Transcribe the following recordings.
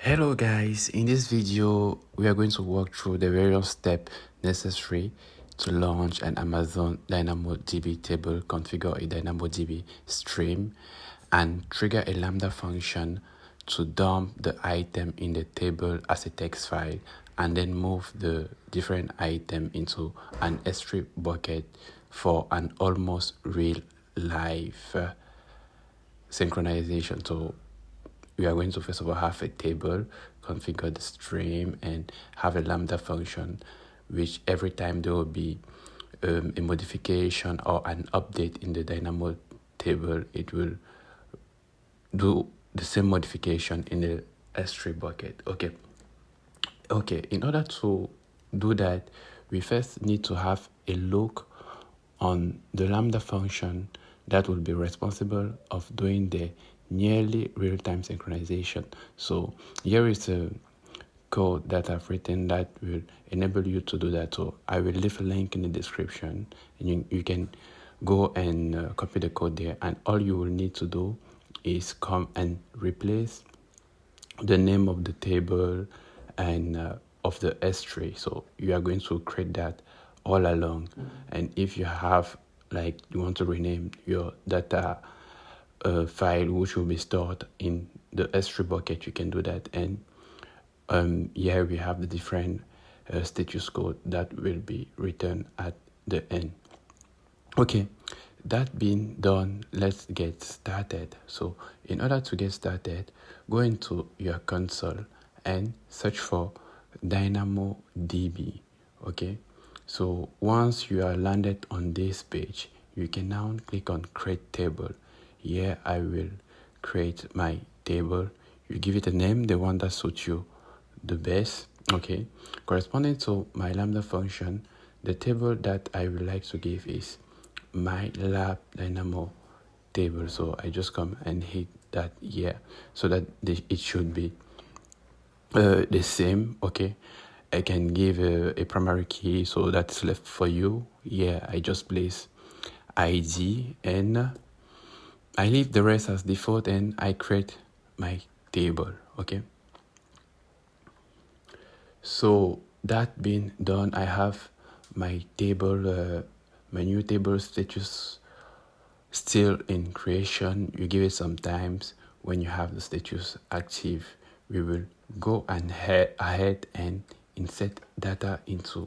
Hello guys, in this video we are going to walk through the various steps necessary to launch an Amazon DynamoDB table, configure a DynamoDB stream, and trigger a Lambda function to dump the item in the table as a text file, and then move the different item into an S3 bucket for an almost real life synchronization. So we are going to first of all have a table, configure the stream, and have a Lambda function, which every time there will be a modification or an update in the Dynamo table, it will do the same modification in the S3 bucket. Okay, in order to do that, we first need to have a look on the Lambda function that will be responsible of doing the nearly real-time synchronization. So here is a code that I've written that will enable you to do that. So I will leave a link in the description, and you can go and copy the code there, and all you will need to do is come and replace the name of the table and of the S3. So you are going to create that all along. And if you have, like, you want to rename your data file which will be stored in the S3 bucket, you can do that. And here we have the different status code that will be written at the end. Okay, that being done, let's get started. So in order to get started, go into your console and search for DynamoDB. Okay, so once you are landed on this page, you can now click on create table. Here I will create my table. You give it a name, the one that suits you the best. Okay, corresponding to my Lambda function, the table that I would like to give is my lab dynamo table. So I just come and hit that here so that it should be the same. Okay, I can give a primary key, so that's left for you. Yeah, I just place ID and I leave the rest as default, and I create my table. Okay, so that being done, I have my table, my new table status still in creation. You give it some times. When you have the status active, we will go and ahead and insert data into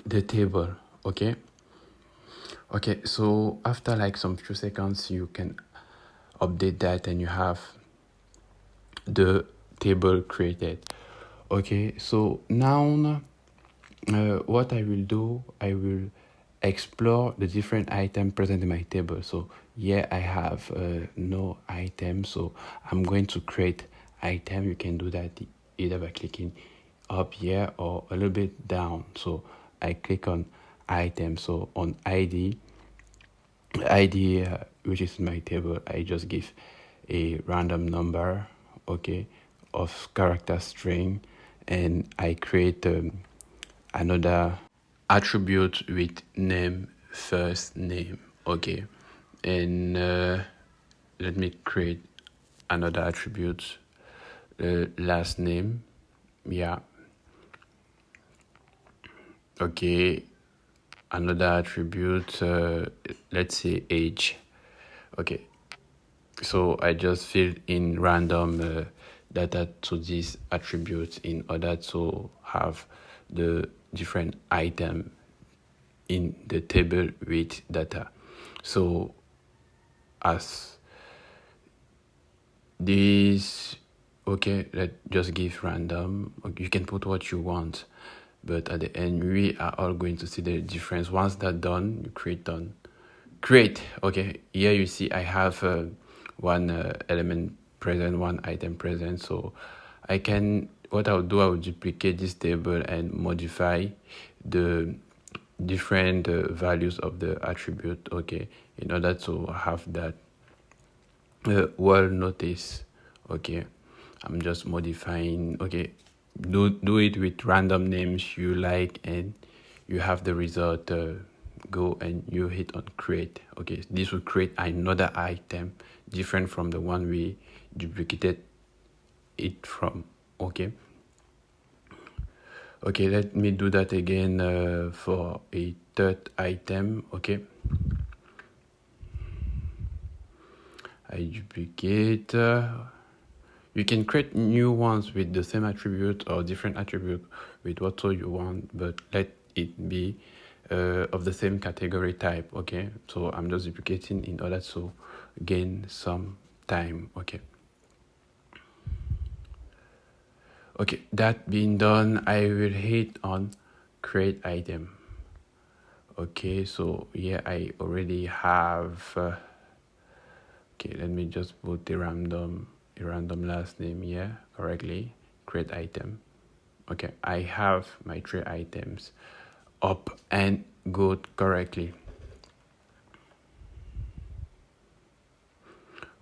the table. Okay, so after like some few seconds, you can update that and you have the table created. Okay, so now what I will do, I will explore the different items present in my table. So here I have no item, so I'm going to create item. You can do that either by clicking up here or a little bit down. So I click on item. So on ID, which is my table, I just give a random number, okay, of character string, and I create another attribute with name, first name. Okay, and let me create another attribute, last name. Yeah, okay, another attribute, let's say age. Okay, so I just fill in random data to this attribute in order to have the different item in the table with data. So as this, okay, let's just give random. You can put what you want, but at the end we are all going to see the difference. Once that's done, you create. Okay, here you see I have one element present, one item present. So I can, what I'll do, I will duplicate this table and modify the different values of the attribute, okay, in order to have that well noticed. Okay, I'm just modifying. Okay, do it with random names you like, and you have the result. Go and you hit on create. Okay, this will create another item different from the one we duplicated it from. Okay. Okay, let me do that again for a third item. Okay. I duplicate. You can create new ones with the same attribute or different attribute with what you want, but let it be of the same category type. Okay, so I'm just duplicating in order to gain some time. Okay. Okay, that being done, I will hit on create item. Okay, so here I already have okay, let me just put the random last name here correctly. Create item. Okay, I have my 3 items up and good correctly.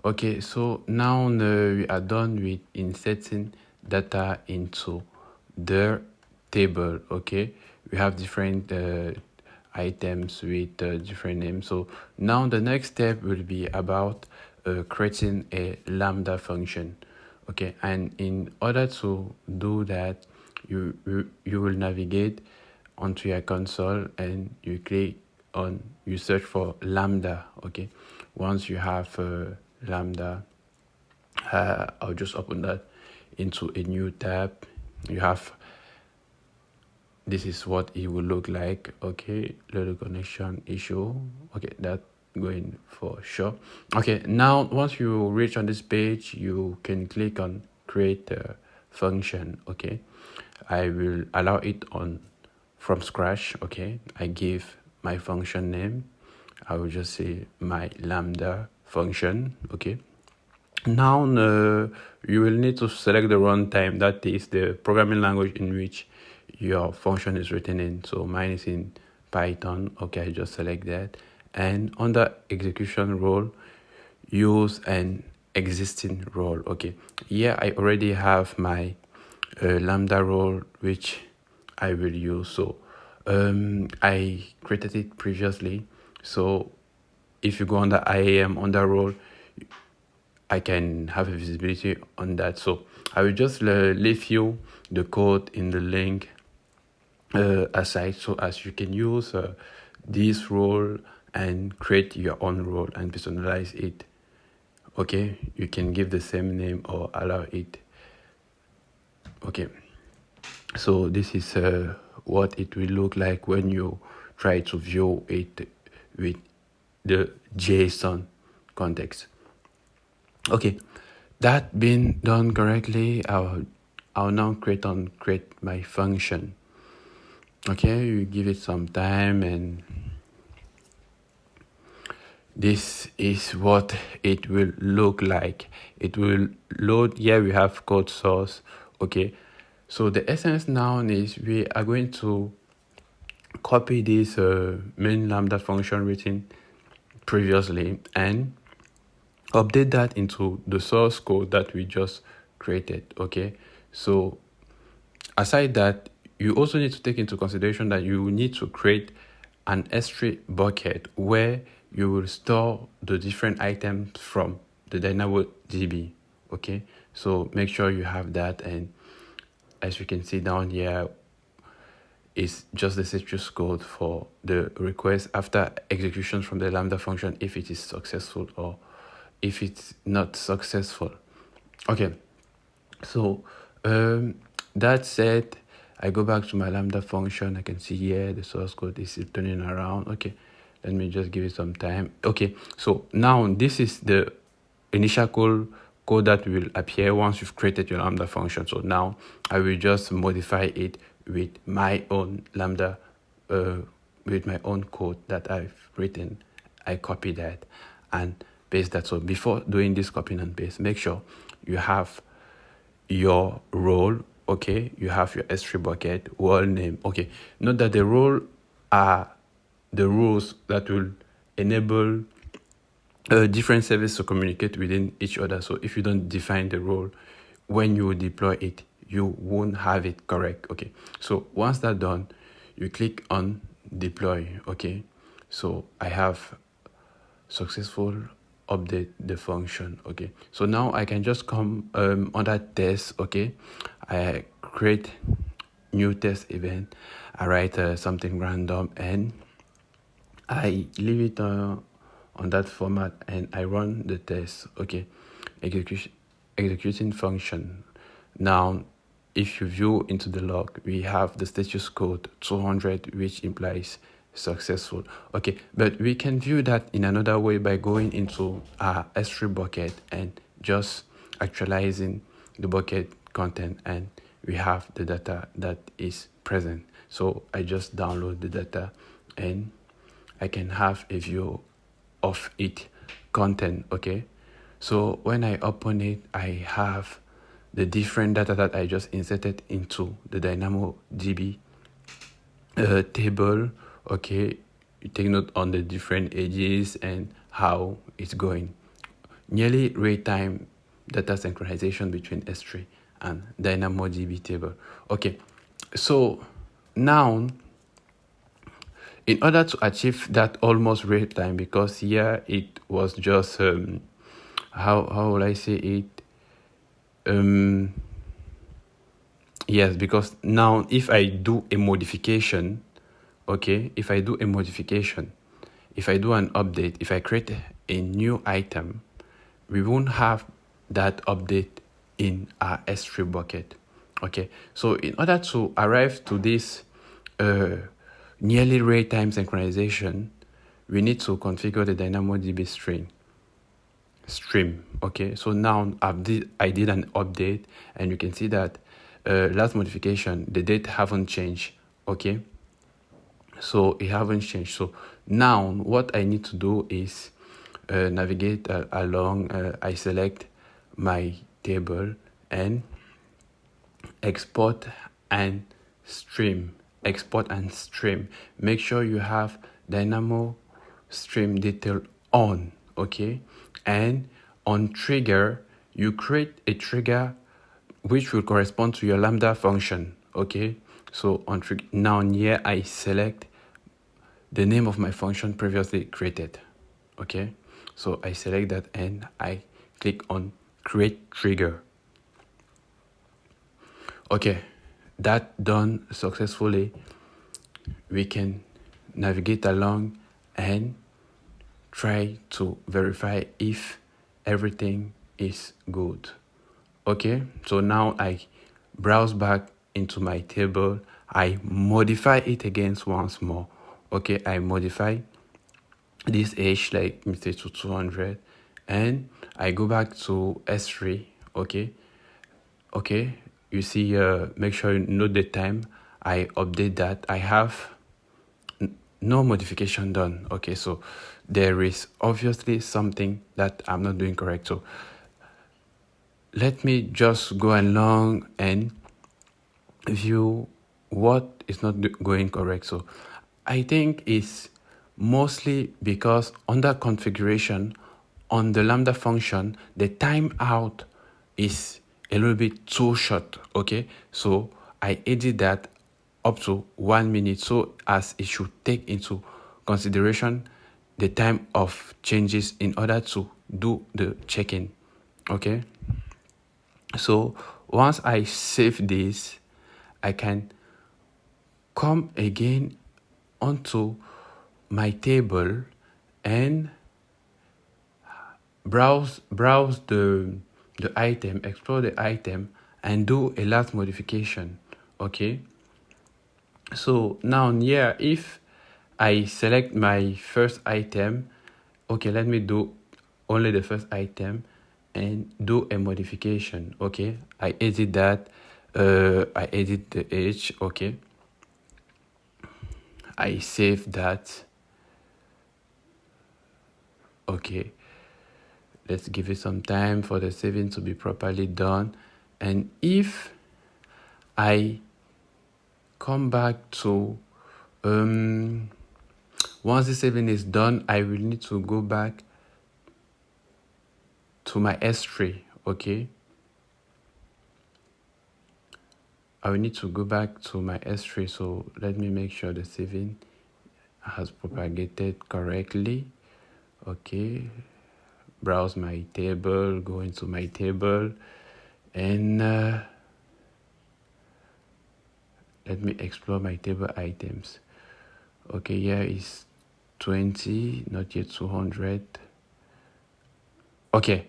Okay, so now we are done with inserting data into the table. Okay, we have different items with different names. So now the next step will be about creating a Lambda function. Okay, and in order to do that, you will navigate onto your console and you click on, you search for Lambda. Okay, once you have Lambda, I'll just open that into a new tab. You have, this is what it will look like. Okay, little connection issue. Okay, that going for sure. Okay, now once you reach on this page, you can click on create a function. Okay, I will allow it on from scratch. Okay, I give my function name. I will just say my Lambda function. Okay, now you will need to select the runtime, that is the programming language in which your function is written in. So mine is in Python. Okay, I just select that, and under execution role, use an existing role. Okay, here I already have my Lambda role which I will use. So I created it previously, so if you go under IAM under role, I can have a visibility on that. So I will just leave you the code in the link aside, so as you can use this role and create your own role and personalize it. Okay, you can give the same name or allow it. Okay, so this is what it will look like when you try to view it with the JSON context. Okay, that being done correctly, I'll now create my function. Okay, you give it some time, and this is what it will look like. It will load. Here we have code source. Okay, so the essence now is we are going to copy this main Lambda function written previously and update that into the source code that we just created. Okay, so aside that, you also need to take into consideration that you need to create an S3 bucket where you will store the different items from the DynamoDB. Okay, so make sure you have that, and as you can see down here, is just the citrus code for the request after execution from the Lambda function if it is successful or if it's not successful. Okay, so that said, I go back to my Lambda function. I can see here the source code is turning around. Okay, let me just give it some time. Okay, so now this is the initial code that will appear once you've created your Lambda function. So now I will just modify it with my own Lambda, with my own code that I've written. I copy that and paste that. So before doing this copy and paste, make sure you have your role. Okay, you have your S3 bucket, role name. Okay, note that the role are the rules that will enable different services to communicate within each other. So if you don't define the role, when you deploy it, you won't have it correct. Okay, so once that's done, you click on deploy. Okay, so I have successful update the function. Okay, so now I can just come under test. Okay, I create new test event. I write something random and I leave it on that format and I run the test. Okay, executing function. Now if you view into the log, we have the status code 200, which implies successful. Okay, but we can view that in another way by going into our S3 bucket and just actualizing the bucket content, and we have the data that is present. So I just download the data and I can have a view of it content. Okay, so when I open it, I have the different data that I just inserted into the DynamoDB table. Okay, you take note on the different edges and how it's going. Nearly real-time data synchronization between S3 and DynamoDB table. Okay, so now in order to achieve that almost real time, because here it was just how will I say it, yes, because now if I do a modification, okay, if I do an update, if I create a new item, we won't have that update in our S3 bucket. Okay, so in order to arrive to this nearly real-time synchronization, we need to configure the DynamoDB stream. Okay, so now I did an update, and you can see that last modification, the date haven't changed. Okay, so it haven't changed. So now what I need to do is navigate along. I select my table and export and stream. Make sure you have Dynamo stream detail on. Okay, and on trigger, you create a trigger which will correspond to your Lambda function. Okay, so on trigger, now here I select the name of my function previously created. Okay, so I select that and I click on create trigger. Okay, that done successfully. We can navigate along and try to verify if everything is good. Okay, so now I browse back into my table. I modify it again once more. Okay, I modify this age, like say to 200, and I go back to S3. Okay, you see, make sure you note the time. I update that. I have no modification done. Okay, so there is obviously something that I'm not doing correct. So let me just go along and view what is not going correct. So I think it's mostly because under configuration on the Lambda function, the timeout is a little bit too short. Okay, so I edit that up to 1 minute so as it should take into consideration the time of changes in order to do the check-in. Okay, so once I save this, I can come again onto my table and browse the item, explore the item, and do a last modification. Okay, so now here, if I select my first item, okay, let me do only the first item and do a modification. Okay, I edit that. I edit the age. Okay, I save that. Okay, let's give it some time for the saving to be properly done. And if I come back to once the saving is done, I will need to go back to my S3. Okay, I will need to go back to my S3. So let me make sure the saving has propagated correctly. Okay, browse my table, go into my table, and let me explore my table items. Okay, here is 20, not yet 200. Okay,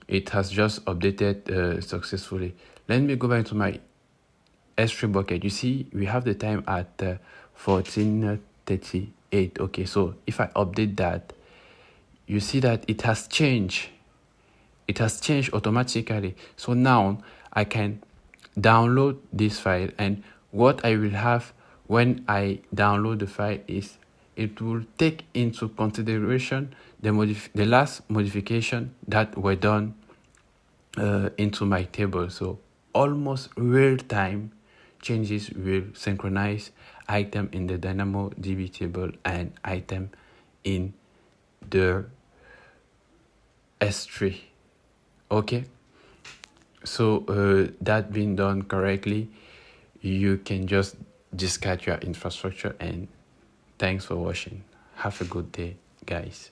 it has just updated successfully. Let me go back to my S3 bucket. You see, we have the time at 14:38. Okay, so if I update that, you see that it has changed. It has changed automatically. So now I can download this file, and what I will have when I download the file is it will take into consideration the last modification that were done into my table. So almost real time changes will synchronize item in the DynamoDB table and item in the S3. Okay, so that being done correctly, you can just discard your infrastructure. And thanks for watching. Have a good day, guys.